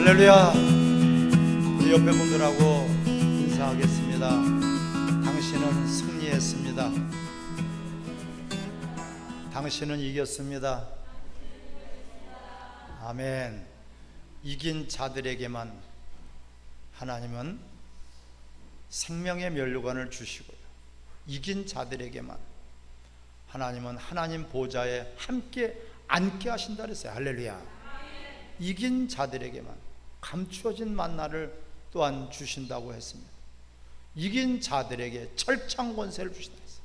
할렐루야. 우리 옆에 분들하고 인사하겠습니다. 당신은 승리했습니다. 당신은 이겼습니다. 아멘. 이긴 자들에게만 하나님은 생명의 면류관을 주시고요, 이긴 자들에게만 하나님은 하나님 보좌에 함께 앉게 하신다 그랬어요. 할렐루야. 이긴 자들에게만 감추어진 만나를 또한 주신다고 했습니다. 이긴 자들에게 철창 권세를 주신다 했어요.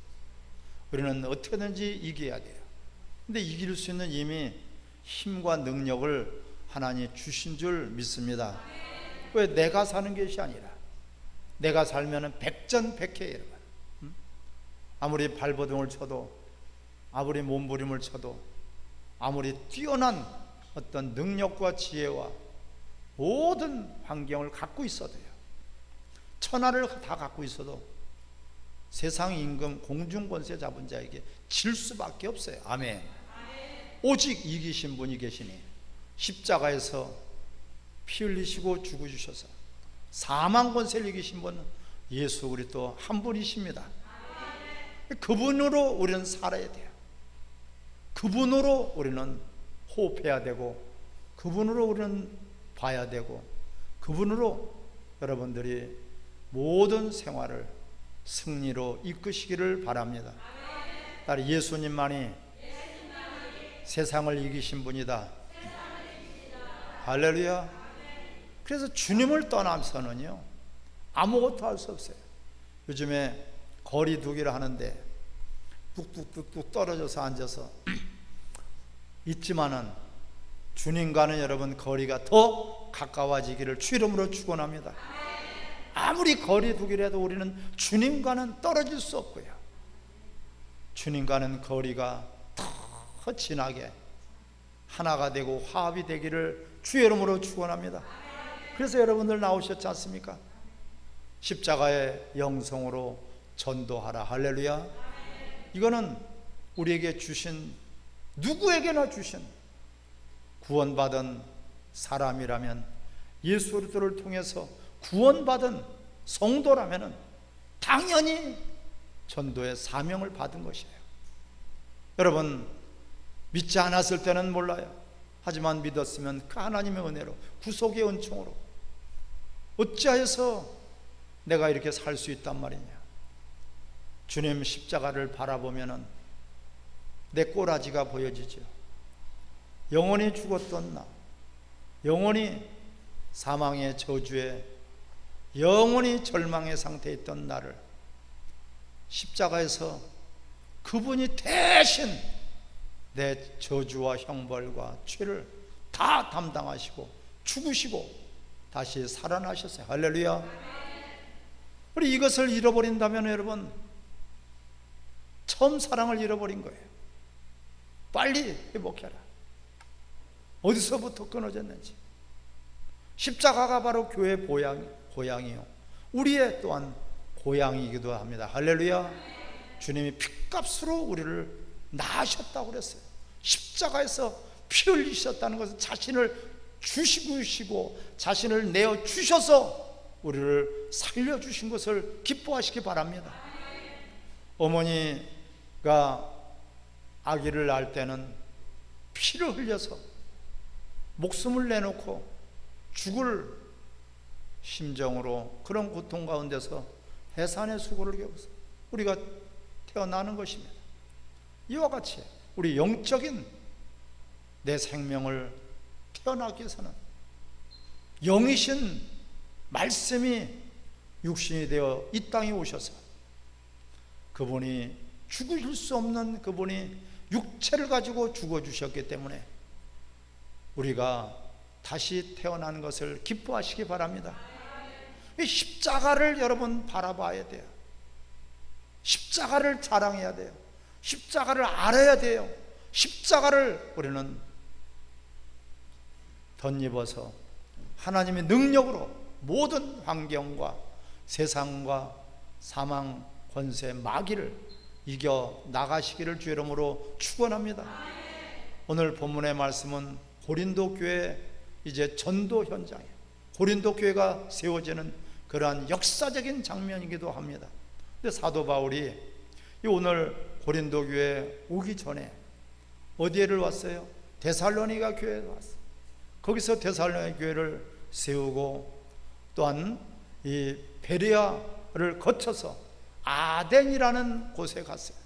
우리는 어떻게든지 이겨야 돼요. 근데 이길 수 있는 이미 힘과 능력을 하나님 주신 줄 믿습니다. 왜? 내가 사는 것이 아니라, 내가 살면은 백전백회. 여러분, 아무리 발버둥을 쳐도, 아무리 몸부림을 쳐도, 아무리 뛰어난 어떤 능력과 지혜와 모든 환경을 갖고 있어도요, 천하를 다 갖고 있어도 세상 임금 공중권세 잡은 자에게 질 수밖에 없어요. 아멘. 오직 이기신 분이 계시니 십자가에서 피 흘리시고 죽어주셔서 사망 권세를 이기신 분은 예수 그리스도 한 분이십니다. 그분으로 우리는 살아야 돼요. 그분으로 우리는 호흡해야 되고, 그분으로 우리는 봐야 되고, 그분으로 여러분들이 모든 생활을 승리로 이끄시기를 바랍니다. 따라 예수님만이 세상을 이기신 분이다. 할렐루야. 그래서 주님을 떠나서는요 아무것도 할 수 없어요. 요즘에 거리 두기를 하는데 뚝뚝뚝뚝 떨어져서 앉아서 있지만은 주님과는 여러분 거리가 더 가까워지기를 주 이름으로 축원합니다. 아무리 거리 두기를 해도 우리는 주님과는 떨어질 수 없고요, 주님과는 거리가 더 진하게 하나가 되고 화합이 되기를 주 이름으로 축원합니다. 그래서 여러분들 나오셨지 않습니까? 십자가의 영성으로 전도하라. 할렐루야. 이거는 우리에게 주신, 누구에게나 주신 구원받은 사람이라면, 예수 그리스도를 통해서 구원받은 성도라면 당연히 전도의 사명을 받은 것이에요. 여러분, 믿지 않았을 때는 몰라요. 하지만 믿었으면 그 하나님의 은혜로, 구속의 은총으로 어찌하여서 내가 이렇게 살 수 있단 말이냐. 주님 십자가를 바라보면 내 꼬라지가 보여지죠. 영원히 죽었던 나, 영원히 사망의 저주에, 영원히 절망의 상태에 있던 나를 십자가에서 그분이 대신 내 저주와 형벌과 죄를 다 담당하시고 죽으시고 다시 살아나셨어요. 할렐루야. 우리 이것을 잃어버린다면 여러분, 처음 사랑을 잃어버린 거예요. 빨리 회복해라. 어디서부터 끊어졌는지. 십자가가 바로 교회의 고향이요, 우리의 또한 고향이기도 합니다. 할렐루야. 주님이 핏값으로 우리를 낳으셨다고 그랬어요. 십자가에서 피 흘리셨다는 것은 자신을 주시고 자신을 내어 주셔서 우리를 살려주신 것을 기뻐하시기 바랍니다. 어머니가 아기를 낳을 때는 피를 흘려서 목숨을 내놓고 죽을 심정으로 그런 고통 가운데서 해산의 수고를 겪어서 우리가 태어나는 것입니다. 이와 같이 우리 영적인 내 생명을 태어나기 위해서는 영이신 말씀이 육신이 되어 이 땅에 오셔서 그분이 죽으실 수 없는 그분이 육체를 가지고 죽어주셨기 때문에 우리가 다시 태어난 것을 기뻐하시기 바랍니다. 이 십자가를 여러분 바라봐야 돼요. 십자가를 자랑해야 돼요. 십자가를 알아야 돼요. 십자가를 우리는 덧입어서 하나님의 능력으로 모든 환경과 세상과 사망, 권세, 마귀를 이겨 나가시기를 주 이름으로 축원합니다. 오늘 본문의 말씀은 고린도 교회 이제 전도 현장이에요. 고린도 교회가 세워지는 그러한 역사적인 장면이기도 합니다. 근데 사도 바울이 오늘 고린도 교회에 오기 전에 어디를 왔어요? 데살로니가 교회에 왔어요. 거기서 데살로니가 교회를 세우고 또한 이 베레아를 거쳐서 아덴이라는 곳에 갔어요.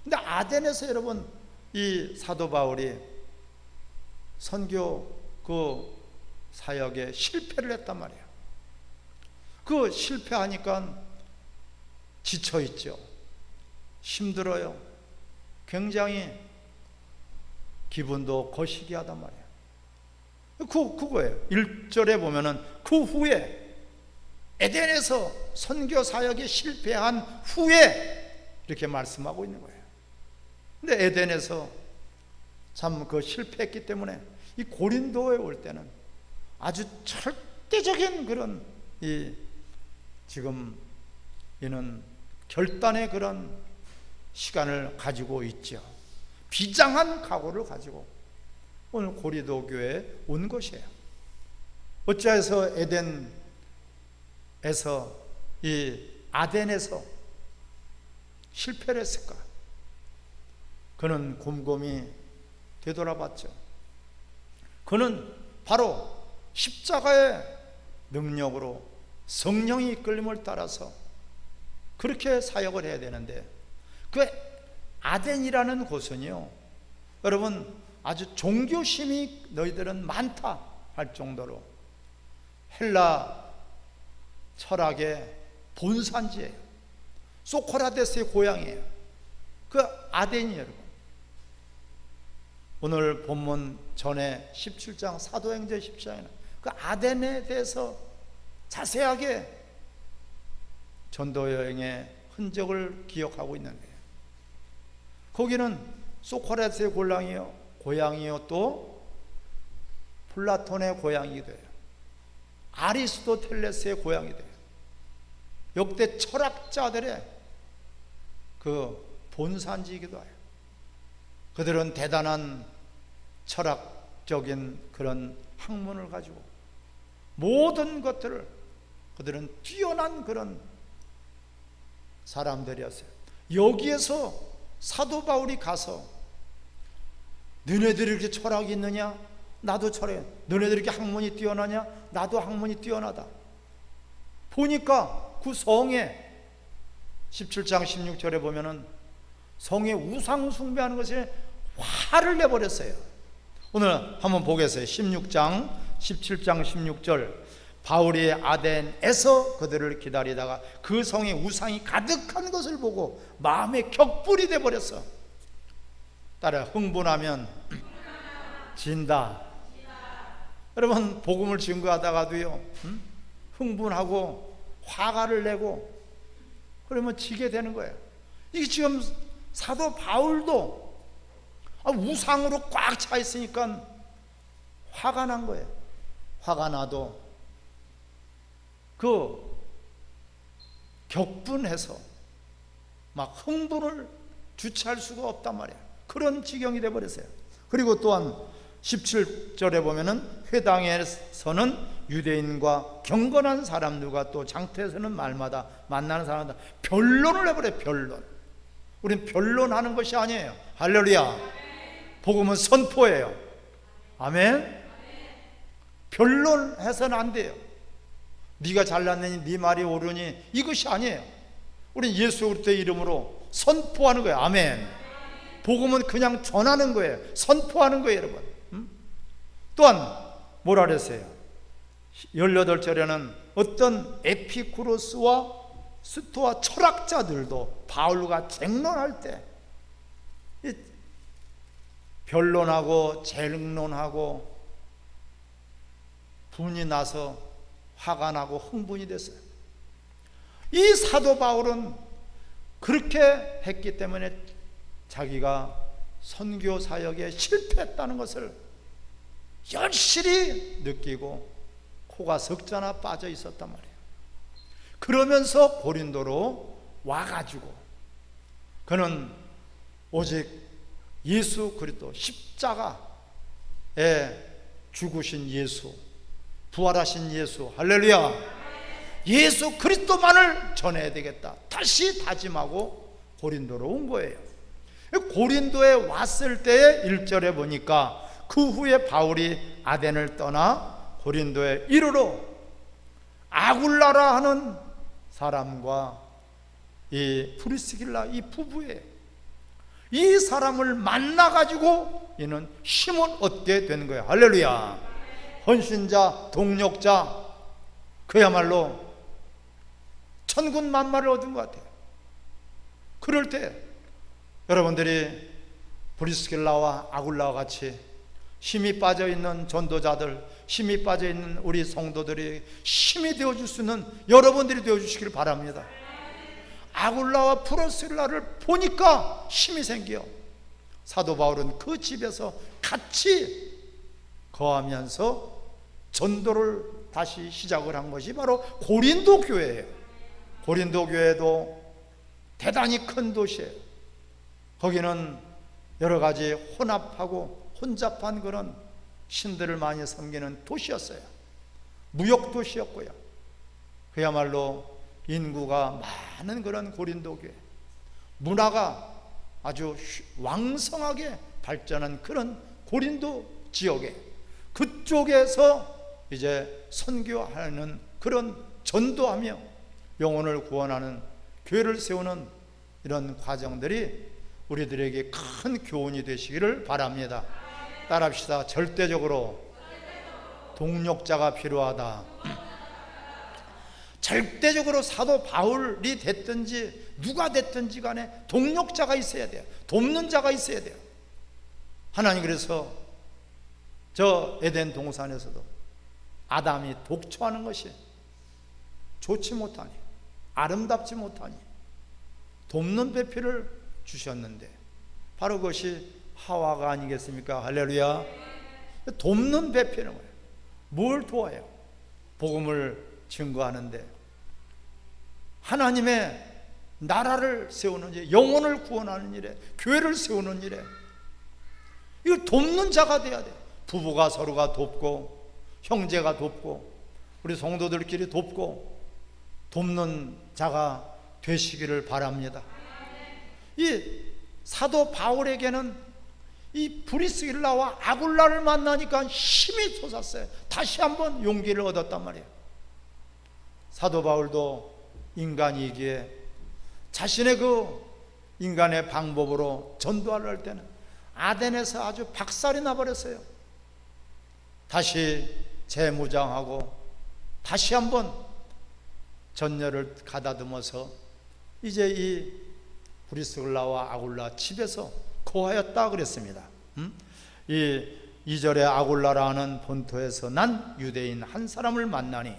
근데 아덴에서 여러분 이 사도 바울이 선교 그 사역에 실패를 했단 말이에요. 그 실패하니까 지쳐있죠. 힘들어요. 굉장히 기분도 거시기하단 말이에요. 그거예요. 1절에 보면은 그 후에 에덴에서 선교 사역에 실패한 후에 이렇게 말씀하고 있는 거예요. 근데 에덴에서 참 그 실패했기 때문에 이 고린도에 올 때는 아주 절대적인 그런 지금 이는 결단의 그런 시간을 가지고 있죠. 비장한 각오를 가지고 오늘 고린도 교회에 온 것이에요. 어찌해서 에덴에서 이 아덴에서 실패를 했을까? 그는 곰곰이 되돌아봤죠. 그는 바로 십자가의 능력으로 성령의 이끌림을 따라서 그렇게 사역을 해야 되는데 그 아덴이라는 곳은요, 여러분 아주 종교심이 너희들은 많다 할 정도로 헬라 철학의 본산지예요. 소크라테스의 고향이에요. 그 아덴이 여러분. 오늘 본문 전에 17장 사도행전 17장에는 그 아덴에 대해서 자세하게 전도 여행의 흔적을 기억하고 있는 거예요. 거기는 소크라테스의 고향이요 또 플라톤의 고향이기도 해요. 아리스토텔레스의 고향이기도 해요. 역대 철학자들의 그 본산지이기도 해요. 그들은 대단한 철학적인 그런 학문을 가지고 모든 것들을 그들은 뛰어난 그런 사람들이었어요. 여기에서 사도 바울이 가서 너네들이 이렇게 철학이 있느냐? 나도 철학이. 너네들이 이렇게 학문이 뛰어나냐? 나도 학문이 뛰어나다. 보니까 그 성에 17장 16절에 보면은 성에 우상 숭배하는 것에 화를 내버렸어요. 오늘 한번 보겠어요. 16장 17장 16절 바울이 아덴에서 그들을 기다리다가 그 성에 우상이 가득한 것을 보고 마음에 격불이 되어버렸어. 따라 흥분하면 진다. 여러분 복음을 증거하다가도요 흥분하고 화가를 내고 그러면 지게 되는 거예요. 이게 지금 사도 바울도 우상으로 꽉 차 있으니까 화가 난 거예요. 화가 나도 그 격분해서 막 흥분을 주체할 수가 없단 말이에요. 그런 지경이 되어버렸어요. 그리고 또한 17절에 보면은 회당에서는 유대인과 경건한 사람들과 또 장터에서는 말마다 만나는 사람들 변론을 해버려요. 변론. 우린 변론하는 것이 아니에요. 할렐루야. 복음은 선포예요. 아멘. 변론해서는 안 돼요. 네가 잘났느니 네 말이 옳으니 이것이 아니에요. 우린 예수 그리스도의 이름으로 선포하는 거예요. 아멘. 복음은 그냥 전하는 거예요. 선포하는 거예요, 여러분. 또한 뭐라 그랬어요? 18절에는 어떤 에피쿠로스와 스토아 철학자들도 바울과 쟁론할 때 변론하고 쟁론하고 분이 나서 화가 나고 흥분이 됐어요. 이 사도 바울은 그렇게 했기 때문에 자기가 선교 사역에 실패했다는 것을 열실히 느끼고 코가 석자나 빠져 있었단 말이에요. 그러면서 고린도로 와가지고 그는 오직 예수 그리스도 십자가에 죽으신 예수, 부활하신 예수, 할렐루야, 예수 그리스도만을 전해야 되겠다. 다시 다짐하고 고린도로 온 거예요. 고린도에 왔을 때의 1절에 보니까 그 후에 바울이 아덴을 떠나 고린도에 이르러 아굴라라 하는 사람과 이 프리스길라 이 부부에 이 사람을 만나가지고 이는 힘을 얻게 된 거예요. 할렐루야. 헌신자, 동력자, 그야말로 천군만마를 얻은 것 같아요. 그럴 때 여러분들이 브리스길라와 아굴라와 같이 힘이 빠져있는 전도자들, 힘이 빠져있는 우리 성도들이 힘이 되어줄 수 있는 여러분들이 되어주시길 바랍니다. 아굴라와 프리스길라를 보니까 힘이 생겨요. 사도 바울은 그 집에서 같이 거하면서 전도를 다시 시작을 한 것이 바로 고린도 교회예요. 고린도 교회도 대단히 큰 도시예요. 거기는 여러 가지 혼합하고 혼잡한 그런 신들을 많이 섬기는 도시였어요. 무역 도시였고요. 그야말로 인구가 많은 그런 고린도 교회, 문화가 아주 왕성하게 발전한 그런 고린도 지역에, 그쪽에서 이제 선교하는 그런 전도하며 영혼을 구원하는 교회를 세우는 이런 과정들이 우리들에게 큰 교훈이 되시기를 바랍니다. 따라합시다. 절대적으로 동력자가 필요하다. 절대적으로 사도 바울이 됐든지 누가 됐든지 간에 동력자가 있어야 돼요. 돕는 자가 있어야 돼요. 하나님 그래서 저 에덴 동산에서도 아담이 독초하는 것이 좋지 못하니, 아름답지 못하니 돕는 배필을 주셨는데 바로 그것이 하와가 아니겠습니까? 할렐루야. 돕는 배필은 뭐예요? 뭘 도와요? 복음을 증거하는데, 하나님의 나라를 세우는 일, 영혼을 구원하는 일에, 교회를 세우는 일에 이거 돕는 자가 돼야 돼요. 부부가 서로가 돕고, 형제가 돕고, 우리 성도들끼리 돕고, 돕는 자가 되시기를 바랍니다. 이 사도 바울에게는 이 브리스길라와 아굴라를 만나니까 힘이 솟았어요. 다시 한번 용기를 얻었단 말이에요. 사도 바울도 인간이기에 자신의 그 인간의 방법으로 전도를 할 때는 아덴에서 아주 박살이 나버렸어요. 다시 재무장하고 다시 한번 전열을 가다듬어서 이제 이 브리스길라와 아굴라 집에서 거하였다 그랬습니다. 이 2절에 아굴라라는 본토에서 난 유대인 한 사람을 만나니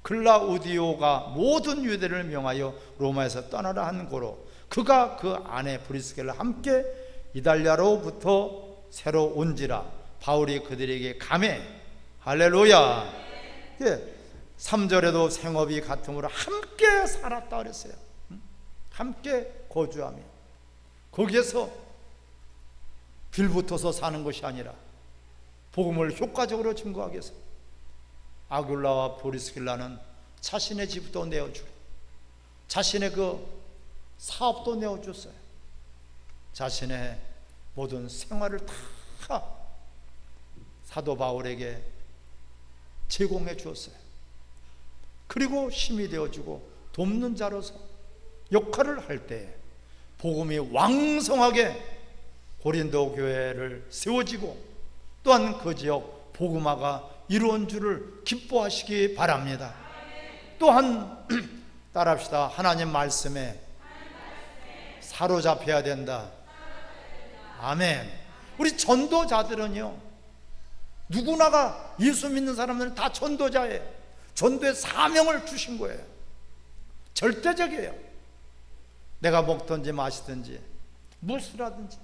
글라우디오가 모든 유대를 명하여 로마에서 떠나라 한 고로 그가 그 아내 브리스길라 함께 이달리아로부터 새로 온지라 바울이 그들에게 감해. 할렐루야. 3절에도 생업이 같으므로 함께 살았다 그랬어요. 함께 거주하며 거기에서 빌붙어서 사는 것이 아니라 복음을 효과적으로 증거하기 위해서 아굴라와 브리스길라는 자신의 집도 내어주고 자신의 그 사업도 내어줬어요. 자신의 모든 생활을 다 사도 바울에게 제공해 주었어요. 그리고 힘이 되어주고 돕는 자로서 역할을 할 때 복음이 왕성하게 고린도 교회를 세워지고 또한 그 지역 복음화가 이루어진 줄을 기뻐하시기 바랍니다. 또한 따라합시다. 하나님 말씀에 사로잡혀야 된다. 아멘. 우리 전도자들은요, 누구나가 예수 믿는 사람들은 다 전도자예요. 전도의 사명을 주신 거예요. 절대적이에요. 내가 먹든지 마시든지 무엇이라든지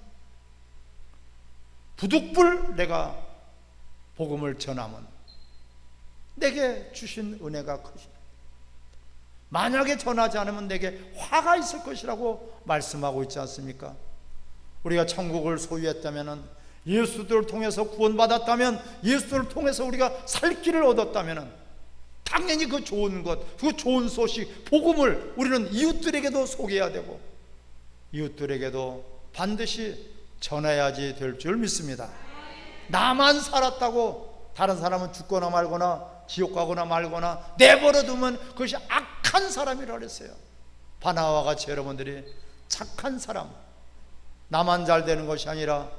부득불 내가 복음을 전하면 내게 주신 은혜가 크시다. 만약에 전하지 않으면 내게 화가 있을 것이라고 말씀하고 있지 않습니까? 우리가 천국을 소유했다면 예수들을 통해서 구원받았다면, 예수들을 통해서 우리가 살 길을 얻었다면 당연히 그 좋은 것, 그 좋은 소식, 복음을 우리는 이웃들에게도 소개해야 되고 이웃들에게도 반드시 전해야지 될 줄 믿습니다. 나만 살았다고 다른 사람은 죽거나 말거나 지옥 가거나 말거나 내버려 두면 그것이 악한 사람이라 그랬어요. 바나바와 같이 여러분들이 착한 사람, 나만 잘 되는 것이 아니라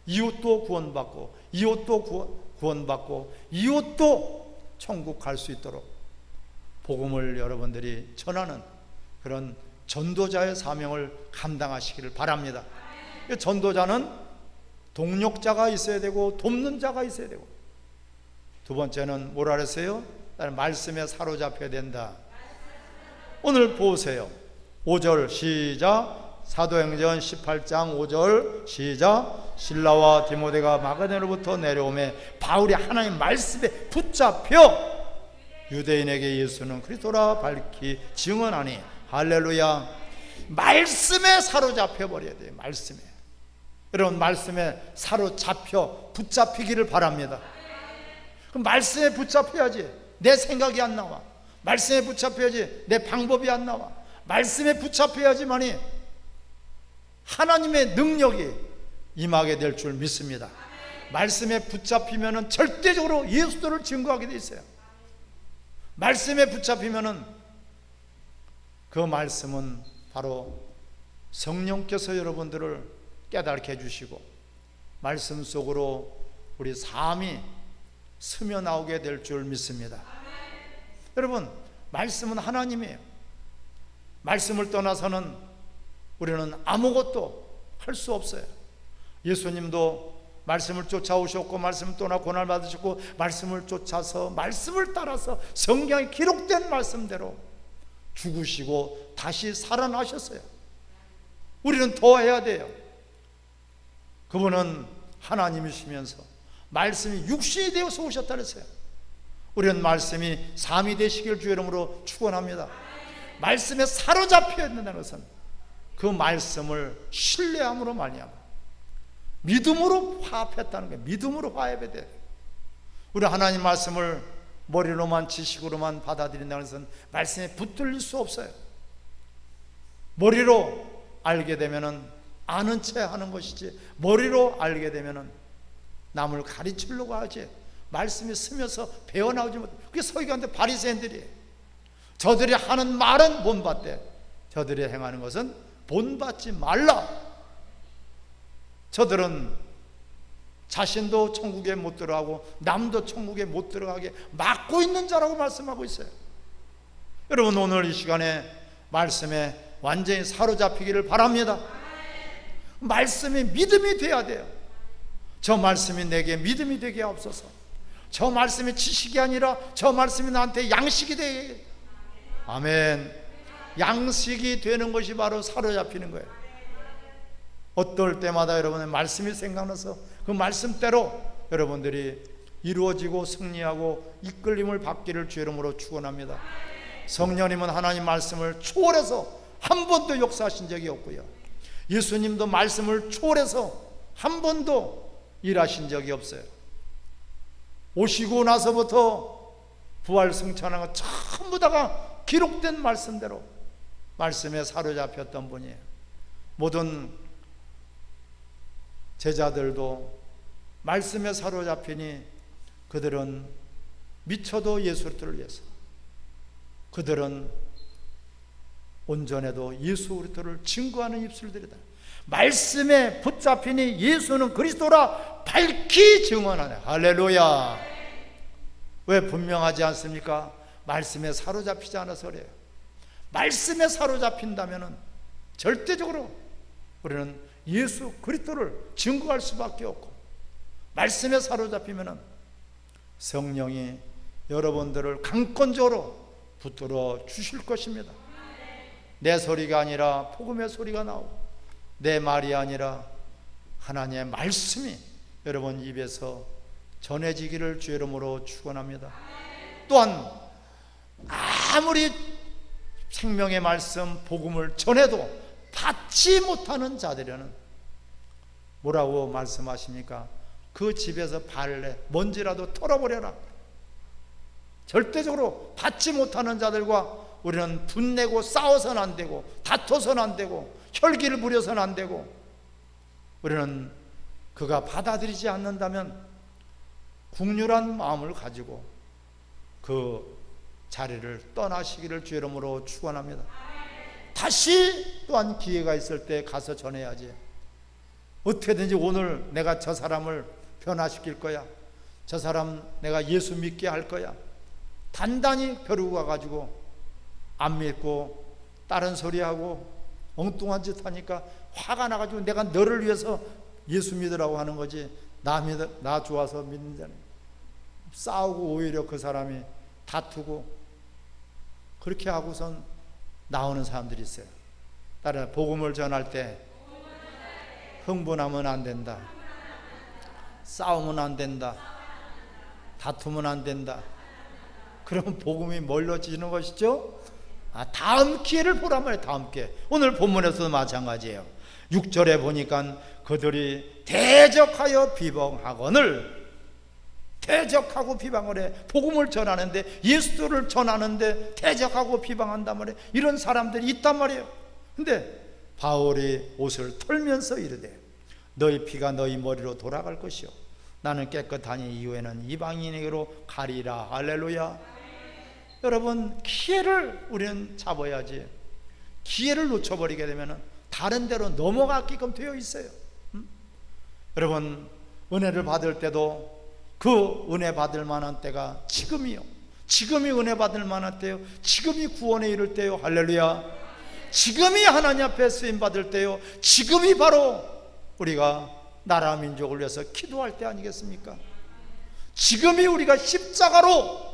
이웃도 구원받고 이웃도 구원받고 이웃도 천국 갈 수 있도록 복음을 여러분들이 전하는 그런 전도자의 사명을 감당하시기를 바랍니다. 전도자는 동력자가 있어야 되고 돕는 자가 있어야 되고, 두 번째는 뭐라 그랬어요? 말씀에 사로잡혀야 된다. 오늘 보세요. 5절 시작. 사도행전 18장 5절 시작. 실라와 디모데가 마가다냐로부터 내려오매 바울이 하나님 말씀에 붙잡혀 유대인에게 예수는 그리스도라 밝히 증언하니, 할렐루야. 말씀에 사로잡혀 버려야 돼요. 말씀에. 여러분, 말씀에 사로잡혀 붙잡히기를 바랍니다. 그럼 말씀에 붙잡혀야지 내 생각이 안 나와. 말씀에 붙잡혀야지 내 방법이 안 나와. 말씀에 붙잡혀야지만이 하나님의 능력이 임하게 될 줄 믿습니다. 말씀에 붙잡히면은 절대적으로 예수를 증거하게 돼 있어요. 말씀에 붙잡히면은 그 말씀은 바로 성령께서 여러분들을 깨닫게 해주시고 말씀 속으로 우리 삶이 스며 나오게 될 줄 믿습니다. 여러분, 말씀은 하나님이에요. 말씀을 떠나서는 우리는 아무것도 할 수 없어요. 예수님도 말씀을 쫓아오셨고 말씀을 떠나 고난을 받으셨고 말씀을 쫓아서 말씀을 따라서 성경에 기록된 말씀대로 죽으시고 다시 살아나셨어요. 우리는 더 해야 돼요. 그분은 하나님이시면서 말씀이 육신이 되어서 오셨다 그랬어요. 우리는 말씀이 삶이 되시길 주의 이름으로 축원합니다. 말씀에 사로잡혀 있는 것은 그 말씀을 신뢰함으로 말미암아 믿음으로 화합했다는 거예요. 믿음으로 화합해야 돼요. 우리 하나님 말씀을 머리로만 지식으로만 받아들인다는 것은 말씀에 붙들릴 수 없어요. 머리로 알게 되면은 아는 채 하는 것이지, 머리로 알게 되면은 남을 가르치려고 하지 말씀이 스며서 배어나오지 못해. 그게 서기관들 바리새인들이에요. 저들이 하는 말은 본받되 저들이 행하는 것은 본받지 말라. 저들은 자신도 천국에 못 들어가고 남도 천국에 못 들어가게 막고 있는 자라고 말씀하고 있어요. 여러분, 오늘 이 시간에 말씀에 완전히 사로잡히기를 바랍니다. 말씀이 믿음이 돼야 돼요. 저 말씀이 내게 믿음이 되게 하옵소서. 저 말씀이 지식이 아니라 저 말씀이 나한테 양식이 되게. 아멘. 양식이 되는 것이 바로 사로잡히는 거예요. 어떨 때마다 여러분의 말씀이 생각나서 그 말씀대로 여러분들이 이루어지고 승리하고 이끌림을 받기를 주의 이름으로 축원합니다. 성령님은 하나님 말씀을 초월해서 한 번도 역사하신 적이 없고요, 예수님도 말씀을 초월해서 한 번도 일하신 적이 없어요. 오시고 나서부터 부활 승천한 것 전부 다가 기록된 말씀대로 말씀에 사로잡혔던 분이에요. 모든 제자들도 말씀에 사로잡히니 그들은 미쳐도 예수를 위해서, 그들은 온전해도 예수 그리스도를 증거하는 입술들이다. 말씀에 붙잡히니 예수는 그리스도라 밝히 증언하네. 할렐루야. 왜 분명하지 않습니까? 말씀에 사로잡히지 않아서 그래요. 말씀에 사로잡힌다면 절대적으로 우리는 예수 그리스도를 증거할 수밖에 없고, 말씀에 사로잡히면 성령이 여러분들을 강권적으로 붙들어 주실 것입니다. 내 소리가 아니라 복음의 소리가 나오고 내 말이 아니라 하나님의 말씀이 여러분 입에서 전해지기를 주의 이름으로 축원합니다. 또한 아무리 생명의 말씀 복음을 전해도 받지 못하는 자들에는 뭐라고 말씀하십니까? 그 집에서 발래 먼지라도 털어버려라. 절대적으로 받지 못하는 자들과 우리는 분내고 싸워서는 안 되고, 다퉈서는 안 되고, 혈기를 부려서는 안 되고, 우리는 그가 받아들이지 않는다면 국률한 마음을 가지고 그 자리를 떠나시기를 주의 이름으로 축원합니다. 다시 또한 기회가 있을 때 가서 전해야지. 어떻게든지 오늘 내가 저 사람을 변화시킬 거야, 저 사람 내가 예수 믿게 할 거야, 단단히 벼르고 가가지고 안 믿고 다른 소리하고 엉뚱한 짓 하니까 화가 나가지고 내가 너를 위해서 예수 믿으라고 하는 거지, 나 좋아서 믿는 자는 싸우고 오히려 그 사람이 다투고 그렇게 하고선 나오는 사람들이 있어요. 따라 복음을 전할 때 흥분하면 안 된다, 싸우면 안 된다, 다투면 안 된다. 그러면 복음이 멀어지는 것이죠. 다음 기회를 보란 말이에요. 다음 기회. 오늘 본문에서도 마찬가지예요. 6절에 보니까 그들이 대적하여 비방하거늘, 대적하고 비방을 해. 복음을 전하는데, 예수를 전하는데 대적하고 비방한단 말이에요. 이런 사람들이 있단 말이에요. 근데 바울이 옷을 털면서 이르되 너희 피가 너희 머리로 돌아갈 것이요 나는 깨끗하니 이후에는 이방인에게로 가리라. 할렐루야. 여러분, 기회를 우리는 잡아야지. 기회를 놓쳐버리게 되면 다른 데로 넘어가게끔 되어 있어요. 여러분, 은혜를 받을 때도 그 은혜 받을 만한 때가 지금이요. 지금이 은혜 받을 만한 때요. 지금이 구원에 이를 때요. 할렐루야. 지금이 하나님 앞에 쓰임 받을 때요. 지금이 바로 우리가 나라 민족을 위해서 기도할 때 아니겠습니까? 지금이 우리가 십자가로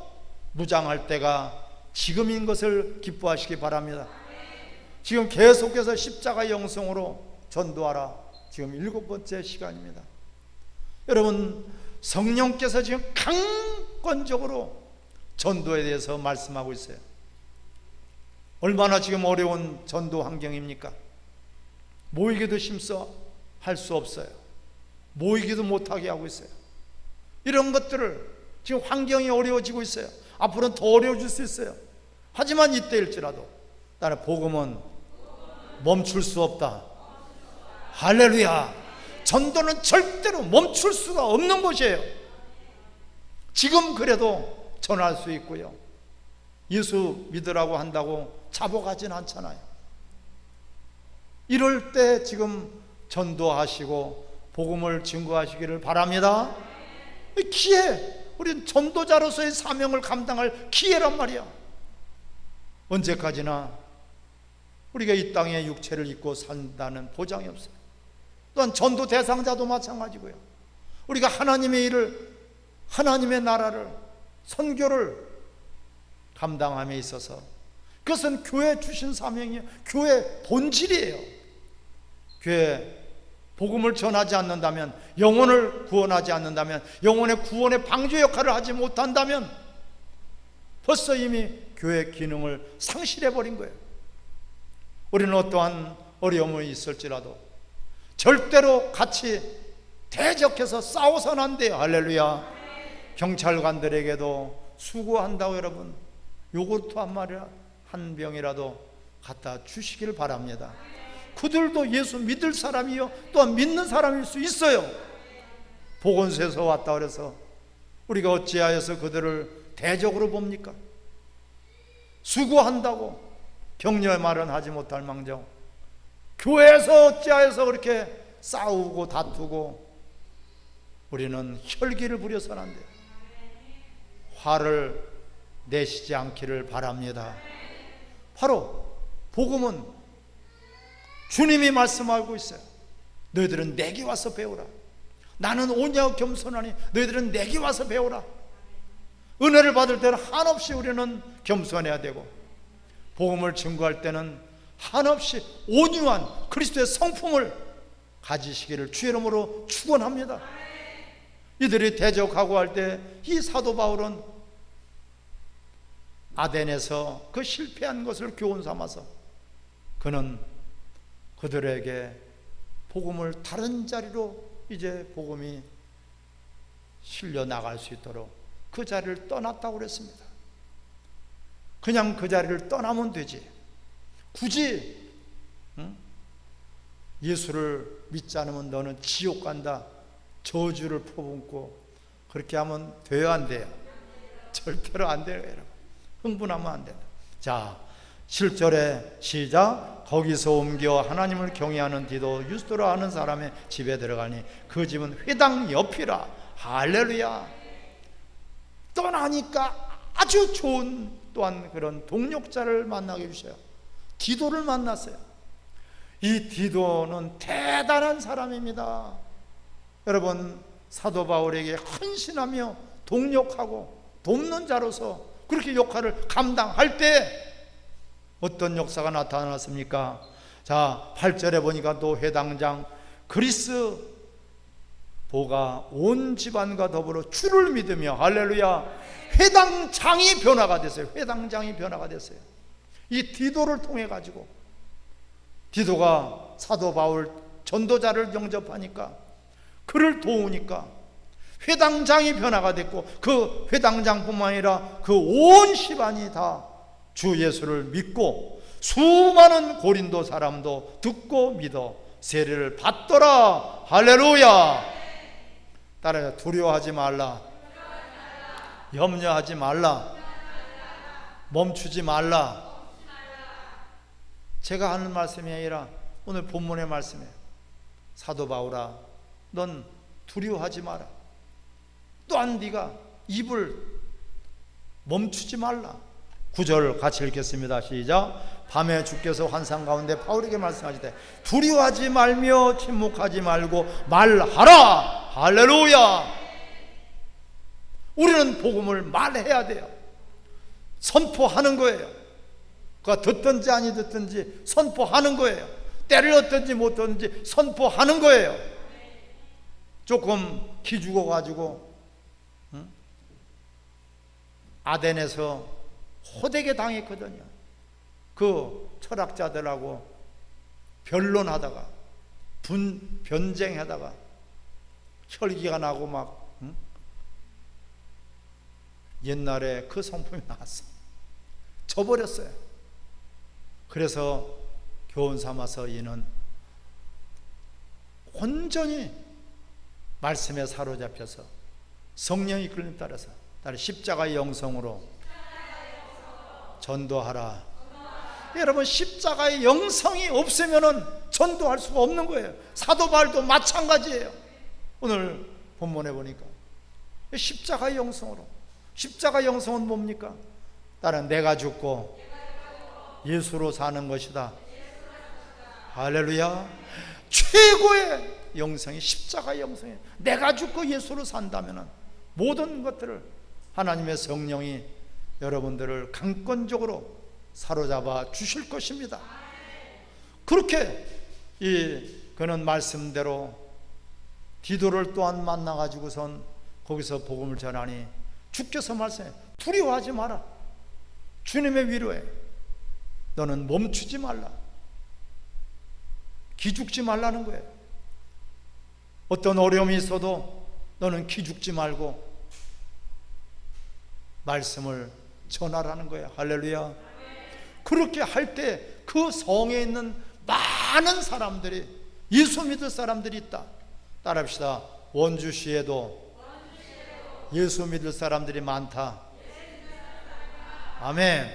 무장할 때가 지금인 것을 기뻐하시기 바랍니다. 지금 계속해서 십자가 영성으로 전도하라. 지금 7번째 시간입니다. 여러분, 성령께서 지금 강권적으로 전도에 대해서 말씀하고 있어요. 얼마나 지금 어려운 전도 환경입니까? 모이기도 힘써 할 수 없어요. 모이기도 못하게 하고 있어요. 이런 것들을 지금 환경이 어려워지고 있어요. 앞으로는 더 어려워질 수 있어요. 하지만 이때일지라도 나는 복음은 멈출 수 없다. 할렐루야. 전도는 절대로 멈출 수가 없는 것이에요. 지금 그래도 전할 수 있고요. 예수 믿으라고 한다고 자복하진 않잖아요. 이럴 때 지금 전도하시고 복음을 증거하시기를 바랍니다. 기회, 우리는 전도자로서의 사명을 감당할 기회란 말이야. 언제까지나 우리가 이 땅에 육체를 입고 산다는 보장이 없어요. 또한 전도 대상자도 마찬가지고요. 우리가 하나님의 일을, 하나님의 나라를, 선교를 감당함에 있어서 그것은 교회 주신 사명이에요. 교회 본질이에요. 교회 복음을 전하지 않는다면, 영혼을 구원하지 않는다면, 영혼의 구원의 방주 역할을 하지 못한다면 벌써 이미 교회 기능을 상실해버린 거예요. 우리는 어떠한 어려움이 있을지라도 절대로 같이 대적해서 싸워서는 안 돼요. 할렐루야. 경찰관들에게도 수고한다고 여러분, 요구르트 한 병이라도 갖다 주시길 바랍니다. 그들도 예수 믿을 사람이요, 또한 믿는 사람일 수 있어요. 보건소에서 왔다 그래서 우리가 어찌하여서 그들을 대적으로 봅니까? 수고한다고 격려의 말은 하지 못할 망정 교회에서 어찌하여서 그렇게 싸우고 다투고 우리는 혈기를 부려서는 안 돼요. 화를 내시지 않기를 바랍니다. 바로 복음은 주님이 말씀하고 있어요. 너희들은 내게 와서 배우라. 나는 온유하고 겸손하니 너희들은 내게 와서 배우라. 은혜를 받을 때는 한없이 우리는 겸손해야 되고, 복음을 증거할 때는 한없이 온유한 그리스도의 성품을 가지시기를 주의 이름으로 축원합니다. 이들이 대적하고 할 때 이 사도 바울은 아덴에서 그 실패한 것을 교훈 삼아서 그는 그들에게 복음을 다른 자리로 이제 복음이 실려 나갈 수 있도록 그 자리를 떠났다고 그랬습니다. 그냥 그 자리를 떠나면 되지. 굳이 예수를 믿지 않으면 너는 지옥 간다, 저주를 퍼붓고 그렇게 하면 돼요, 안 돼요? 절대로 안 돼요, 여러분. 흥분하면 안 된다. 자, 7절에 시작. 거기서 옮겨 하나님을 경외하는 디도 유스도라 하는 사람의 집에 들어가니 그 집은 회당 옆이라. 할렐루야. 떠나니까 아주 좋은 또한 그런 동력자를 만나게 해주셔요. 디도를 만났어요. 이 디도는 대단한 사람입니다. 여러분, 사도 바울에게 헌신하며 동력하고 돕는 자로서 그렇게 역할을 감당할 때 어떤 역사가 나타났습니까? 자, 8절에 보니까 또 회당장 그리스 보가 온 집안과 더불어 주를 믿으며 할렐루야, 회당장이 변화가 됐어요. 회당장이 변화가 됐어요. 이 디도를 통해 가지고, 디도가 사도 바울 전도자를 영접하니까, 그를 도우니까 회당장이 변화가 됐고, 그 회당장뿐만 아니라 그 온 집안이 다 주 예수를 믿고 수많은 고린도 사람도 듣고 믿어 세례를 받더라. 할렐루야. 따라서 두려워하지 말라, 염려하지 말라, 멈추지 말라. 제가 하는 말씀이 아니라 오늘 본문의 말씀이에요. 사도 바울아, 넌 두려워하지 마라. 또한 네가 입을 멈추지 말라. 9절 같이 읽겠습니다. 시작. 밤에 주께서 환상 가운데 바울에게 말씀하시되 두려워하지 말며 침묵하지 말고 말하라. 할렐루야. 우리는 복음을 말해야 돼요. 선포하는 거예요. 그가 듣든지 아니 듣든지 선포하는 거예요. 때를 얻든지 못 얻든지 선포하는 거예요. 조금 기죽어 가지고 아덴에서 호되게 당했거든요. 그 철학자들하고 변론하다가 변쟁하다가 혈기가 나고 막 옛날에 그 성품이 나왔어. 져버렸어요. 그래서 교훈 삼아서 이는 온전히 말씀에 사로잡혀서 성령의 이끌림 따라서 십자가의 영성으로 전도하라. 여러분, 십자가의 영성이 없으면은 전도할 수가 없는 거예요. 사도 바울도 마찬가지예요. 오늘 본문에 보니까 십자가의 영성으로. 십자가의 영성은 뭡니까? 나는 내가 죽고 예수로 사는 것이다. 할렐루야. 최고의 영성이 십자가의 영성이에요. 내가 죽고 예수로 산다면은 모든 것들을 하나님의 성령이 여러분들을 강권적으로 사로잡아 주실 것입니다. 그렇게 그는 말씀대로 디도를 또한 만나가지고선 거기서 복음을 전하니 주께서 말씀해 두려워하지 마라. 주님의 위로에 너는 멈추지 말라. 기죽지 말라는 거예요. 어떤 어려움이 있어도 너는 기죽지 말고 말씀을 전하라는 거예요. 할렐루야. 그렇게 할 때 그 성에 있는 많은 사람들이, 예수 믿을 사람들이 있다. 따라합시다. 원주시에도 예수 믿을 사람들이 많다. 아멘.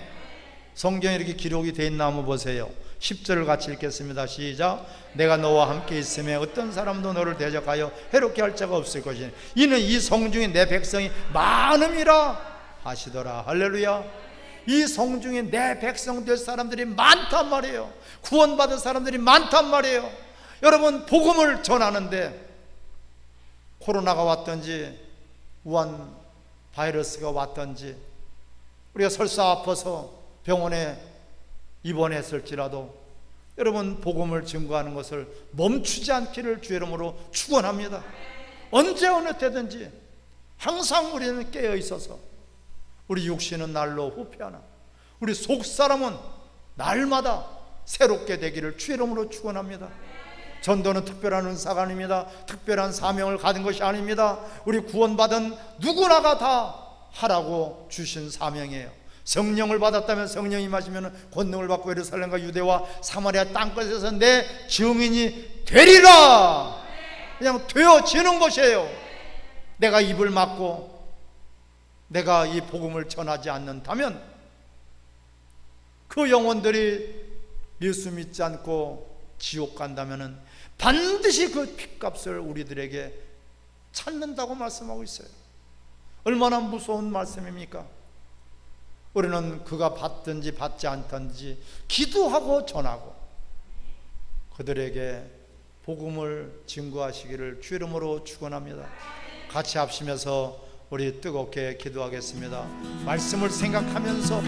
성경에 이렇게 기록이 되어 있나 한번 보세요. 10절을 같이 읽겠습니다. 시작. 내가 너와 함께 있으며 어떤 사람도 너를 대적하여 해롭게 할 자가 없을 것이니 이는 이 성중에 내 백성이 많음이라 하시더라. 할렐루야. 이 성중에 내 백성 될 사람들이 많단 말이에요. 구원받은 사람들이 많단 말이에요. 여러분, 복음을 전하는데 코로나가 왔든지 우한 바이러스가 왔든지 우리가 설사 아파서 병원에 입원했을지라도 여러분, 복음을 증거하는 것을 멈추지 않기를 주의 이름으로 축원합니다. 언제 어느 때든지 항상 우리는 깨어 있어서 우리 육신은 날로 후패하나 우리 속사람은 날마다 새롭게 되기를 주의 이름으로 축원합니다. 전도는 특별한 은사가 아닙니다. 특별한 사명을 가진 것이 아닙니다. 우리 구원받은 누구나가 다 하라고 주신 사명이에요. 성령을 받았다면 성령이 임하시면 권능을 받고 예루살렘과 유대와 사마리아 땅끝에서 내 증인이 되리라. 그냥 되어지는 것이에요. 내가 입을 막고 내가 이 복음을 전하지 않는다면 그 영혼들이 예수 믿지 않고 지옥 간다면 반드시 그 핏값을 우리들에게 찾는다고 말씀하고 있어요. 얼마나 무서운 말씀입니까? 우리는 그가 받든지 받지 않든지 기도하고 전하고 그들에게 복음을 증거하시기를 주 이름으로 축원합니다. 같이 합심해서 우리 뜨겁게 기도하겠습니다. 말씀을 생각하면서